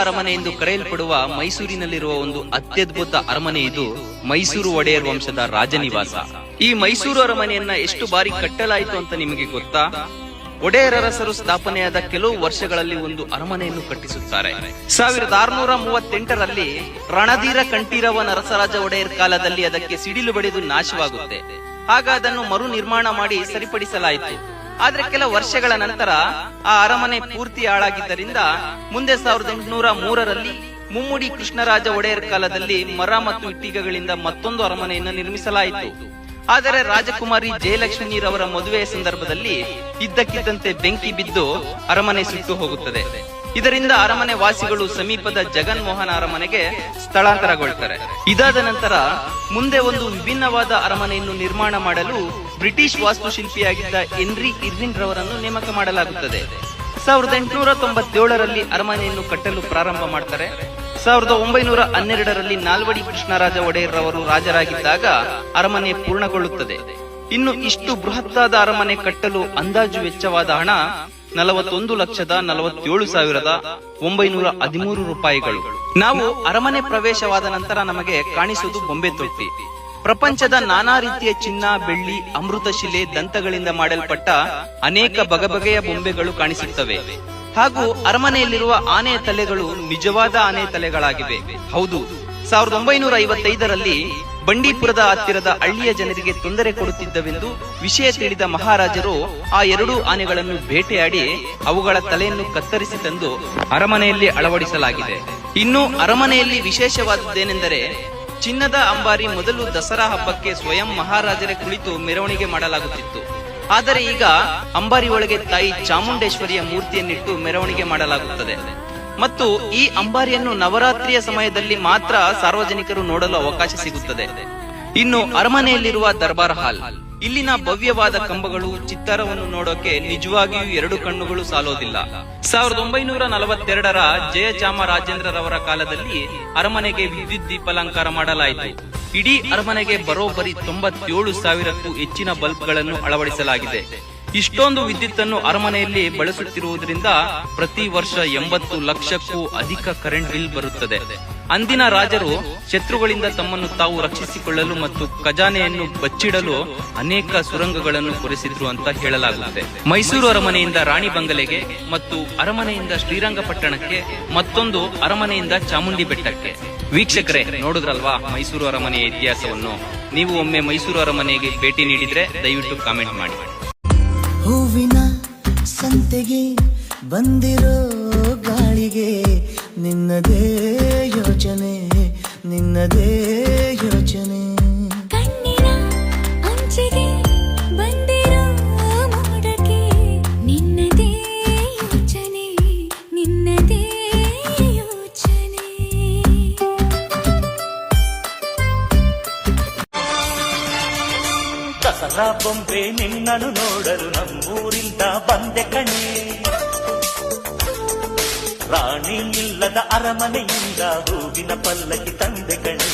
ಅರಮನೆ ಎಂದು ಕರೆಯಲ್ಪಡುವ ಮೈಸೂರಿನಲ್ಲಿರುವ ಒಂದು ಅತ್ಯದ್ಭುತ ಅರಮನೆ ಇದು ಮೈಸೂರು ಒಡೆಯರ್ ವಂಶದ ರಾಜನಿವಾಸ. ಈ ಮೈಸೂರು ಅರಮನೆಯನ್ನ ಎಷ್ಟು ಬಾರಿ ಕಟ್ಟಲಾಯಿತು ಅಂತ ನಿಮಗೆ ಗೊತ್ತಾ? ಒಡೆಯರ್ ಅರಸರು ಸ್ಥಾಪನೆಯಾದ ಕೆಲವು ವರ್ಷಗಳಲ್ಲಿ ಒಂದು ಅರಮನೆಯನ್ನು ಕಟ್ಟಿಸುತ್ತಾರೆ. 1638ರಲ್ಲಿ ರಣಧೀರ ಕಂಠೀರವ ನರಸರಾಜ ಒಡೆಯರ್ ಕಾಲದಲ್ಲಿ ಅದಕ್ಕೆ ಸಿಡಿಲು ಬಡಿದು ನಾಶವಾಗುತ್ತೆ. ಆಗ ಅದನ್ನು ಮರು ನಿರ್ಮಾಣ ಮಾಡಿ ಸರಿಪಡಿಸಲಾಯಿತು. ಆದ್ರೆ ಕೆಲ ವರ್ಷಗಳ ನಂತರ ಆ ಅರಮನೆ ಪೂರ್ತಿ ಹಾಳಾಗಿದ್ದರಿಂದ ಮುಂದೆ 1803ರಲ್ಲಿ ಮುಮ್ಮಡಿ ಕೃಷ್ಣರಾಜ ಒಡೆಯರ್ ಕಾಲದಲ್ಲಿ ಮರ ಮತ್ತು ಇಟ್ಟಿಗೆಗಳಿಂದ ಮತ್ತೊಂದು ಅರಮನೆಯನ್ನು ನಿರ್ಮಿಸಲಾಯಿತು. ಆದರೆ ರಾಜಕುಮಾರಿ ಜಯಲಕ್ಷ್ಮೀರವರ ಮದುವೆಯ ಸಂದರ್ಭದಲ್ಲಿ ಇದ್ದಕ್ಕಿದ್ದಂತೆ ಬೆಂಕಿ ಬಿದ್ದು ಅರಮನೆ ಸುಟ್ಟು ಹೋಗುತ್ತದೆ. ಇದರಿಂದ ಅರಮನೆ ವಾಸಿಗಳು ಸಮೀಪದ ಜಗನ್ ಮೋಹನ ಅರಮನೆಗೆ ಸ್ಥಳಾಂತರಗೊಳ್ತಾರೆ. ಇದಾದ ನಂತರ ಮುಂದೆ ಒಂದು ವಿಭಿನ್ನವಾದ ಅರಮನೆಯನ್ನು ನಿರ್ಮಾಣ ಮಾಡಲು ಬ್ರಿಟಿಷ್ ವಾಸ್ತುಶಿಲ್ಪಿಯಾಗಿದ್ದ ಹೆನ್ರಿ ಇರ್ವಿನ್ ರವರನ್ನು ನೇಮಕ ಮಾಡಲಾಗುತ್ತದೆ. 1897ರಲ್ಲಿ ಅರಮನೆಯನ್ನು ಕಟ್ಟಲು ಪ್ರಾರಂಭ ಮಾಡ್ತಾರೆ. 1912ರಲ್ಲಿ ನಾಲ್ವಡಿ ಕೃಷ್ಣರಾಜ ಒಡೆಯರ್ ರವರು ರಾಜರಾಗಿದ್ದಾಗ ಅರಮನೆ ಪೂರ್ಣಗೊಳ್ಳುತ್ತದೆ. ಇನ್ನು ಇಷ್ಟು ಬೃಹತ್ತಾದ ಅರಮನೆ ಕಟ್ಟಲು ಅಂದಾಜು ವೆಚ್ಚವಾದ ಹಣ 41,47,913 ರೂಪಾಯಿಗಳು. ನಾವು ಅರಮನೆ ಪ್ರವೇಶವಾದ ನಂತರ ನಮಗೆ ಕಾಣಿಸುವುದು ಬೊಂಬೆ ತೊಟ್ಟಿ. ಪ್ರಪಂಚದ ನಾನಾ ರೀತಿಯ ಚಿನ್ನ, ಬೆಳ್ಳಿ, ಅಮೃತಶಿಲೆ, ದಂತಗಳಿಂದ ಮಾಡಲ್ಪಟ್ಟ ಅನೇಕ ಬಗೆಬಗೆಯ ಬೊಂಬೆಗಳು ಕಾಣಿಸುತ್ತವೆ. ಹಾಗೂ ಅರಮನೆಯಲ್ಲಿರುವ ಆನೆಯ ತಲೆಗಳು ನಿಜವಾದ ಆನೆ ತಲೆಗಳಾಗಿವೆ. ಹೌದು, 1955ರಲ್ಲಿ ಬಂಡೀಪುರದ ಹತ್ತಿರದ ಹಳ್ಳಿಯ ಜನರಿಗೆ ತೊಂದರೆ ಕೊಡುತ್ತಿದ್ದವೆಂದು ವಿಷಯ ತಿಳಿದ ಮಹಾರಾಜರು ಆ ಎರಡೂ ಆನೆಗಳನ್ನು ಬೇಟೆಯಾಡಿ ಅವುಗಳ ತಲೆಯನ್ನು ಕತ್ತರಿಸಿ ತಂದು ಅರಮನೆಯಲ್ಲಿ ಅಳವಡಿಸಲಾಗಿದೆ. ಇನ್ನು ಅರಮನೆಯಲ್ಲಿ ವಿಶೇಷವಾದದ್ದೇನೆಂದರೆ ಚಿನ್ನದ ಅಂಬಾರಿ ಮೊದಲು ದಸರಾ ಹಬ್ಬಕ್ಕೆ ಸ್ವಯಂ ಮಹಾರಾಜರೇ ಕುಳಿತು ಮೆರವಣಿಗೆ ಮಾಡಲಾಗುತ್ತಿತ್ತು. ಆದರೆ ಈಗ ಅಂಬಾರಿ ಒಳಗೆ ತಾಯಿ ಚಾಮುಂಡೇಶ್ವರಿಯ ಮೂರ್ತಿಯನ್ನಿಟ್ಟು ಮೆರವಣಿಗೆ ಮಾಡಲಾಗುತ್ತದೆ. ಮತ್ತು ಈ ಅಂಬಾರಿಯನ್ನು ನವರಾತ್ರಿಯ ಸಮಯದಲ್ಲಿ ಮಾತ್ರ ಸಾರ್ವಜನಿಕರು ನೋಡಲು ಅವಕಾಶ ಸಿಗುತ್ತದೆ. ಇನ್ನು ಅರಮನೆಯಲ್ಲಿರುವ ದರ್ಬಾರ್ ಹಾಲ್, ಇಲ್ಲಿನ ಭವ್ಯವಾದ ಕಂಬಗಳು, ಚಿತ್ತಾರವನ್ನು ನೋಡೋಕೆ ನಿಜವಾಗಿಯೂ ಎರಡು ಕಣ್ಣುಗಳು ಸಾಲೋದಿಲ್ಲ. 1942ರ ಜಯಚಾಮರಾಜೇಂದ್ರರವರ ಕಾಲದಲ್ಲಿ ಅರಮನೆಗೆ ವಿದ್ಯುತ್ ದೀಪಾಲಂಕಾರ ಮಾಡಲಾಯಿತು. ಇಡೀ ಅರಮನೆಗೆ ಬರೋಬ್ಬರಿ 97,000ಕ್ಕೂ ಹೆಚ್ಚಿನ ಬಲ್ಬ್ಗಳನ್ನು ಅಳವಡಿಸಲಾಗಿದೆ. ಇಷ್ಟೊಂದು ವಿದ್ಯುತ್ತನ್ನು ಅರಮನೆಯಲ್ಲಿ ಬಳಸುತ್ತಿರುವುದರಿಂದ ಪ್ರತಿ ವರ್ಷ 80 ಲಕ್ಷಕ್ಕೂ ಅಧಿಕ ಕರೆಂಟ್ ಬಿಲ್ ಬರುತ್ತದೆ. ಅಂದಿನ ರಾಜರು ಶತ್ರುಗಳಿಂದ ತಮ್ಮನ್ನು ತಾವು ರಕ್ಷಿಸಿಕೊಳ್ಳಲು ಮತ್ತು ಖಜಾನೆಯನ್ನು ಬಚ್ಚಿಡಲು ಅನೇಕ ಸುರಂಗಗಳನ್ನು ಕೊರೆಸಿದ್ರು ಅಂತ ಹೇಳಲಾಗುತ್ತೆ. ಮೈಸೂರು ಅರಮನೆಯಿಂದ ರಾಣಿ ಬಂಗಲೆಗೆ ಮತ್ತು ಅರಮನೆಯಿಂದ ಶ್ರೀರಂಗಪಟ್ಟಣಕ್ಕೆ, ಮತ್ತೊಂದು ಅರಮನೆಯಿಂದ ಚಾಮುಂಡಿ ಬೆಟ್ಟಕ್ಕೆ. ವೀಕ್ಷಕರೇ, ನೋಡಿದ್ರಲ್ವಾ ಮೈಸೂರು ಅರಮನೆಯ ಇತಿಹಾಸವನ್ನು? ನೀವು ಒಮ್ಮೆ ಮೈಸೂರು ಅರಮನೆಗೆ ಭೇಟಿ ನೀಡಿದ್ರೆ ದಯವಿಟ್ಟು ಕಾಮೆಂಟ್ ಮಾಡಿ. ಹೂವಿನ ಸಂತೆಗೆ ಬಂದಿರೋ ಗಾಳಿಗೆ ನಿನ್ನದೇ ಯೋಚನೆ, ನಿನ್ನದೇ ಯೋಚನೆ. ಕಣ್ಣಿನ ಅಂಚಿಗೆ ಬಂದಿರೋ ಮೋಡಕ್ಕೆ ನಿನ್ನದೇ ಯೋಚನೆ, ನಿನ್ನದೇ ಯೋಚನೆ. ದಸರಾ ಬೊಂಬೆ ನಿನ್ನನ್ನು ನೋಡಲು ನಮ್ಮೂರಿಂದ ಬಂದೆ ಕಣೆ. ರಾಣಿ ಇಲ್ಲದ ಅರಮನೆಯಿಂದ ಹೂವಿನ ಪಲ್ಲಕ್ಕಿ ತಂದೆ ಕಣೆ.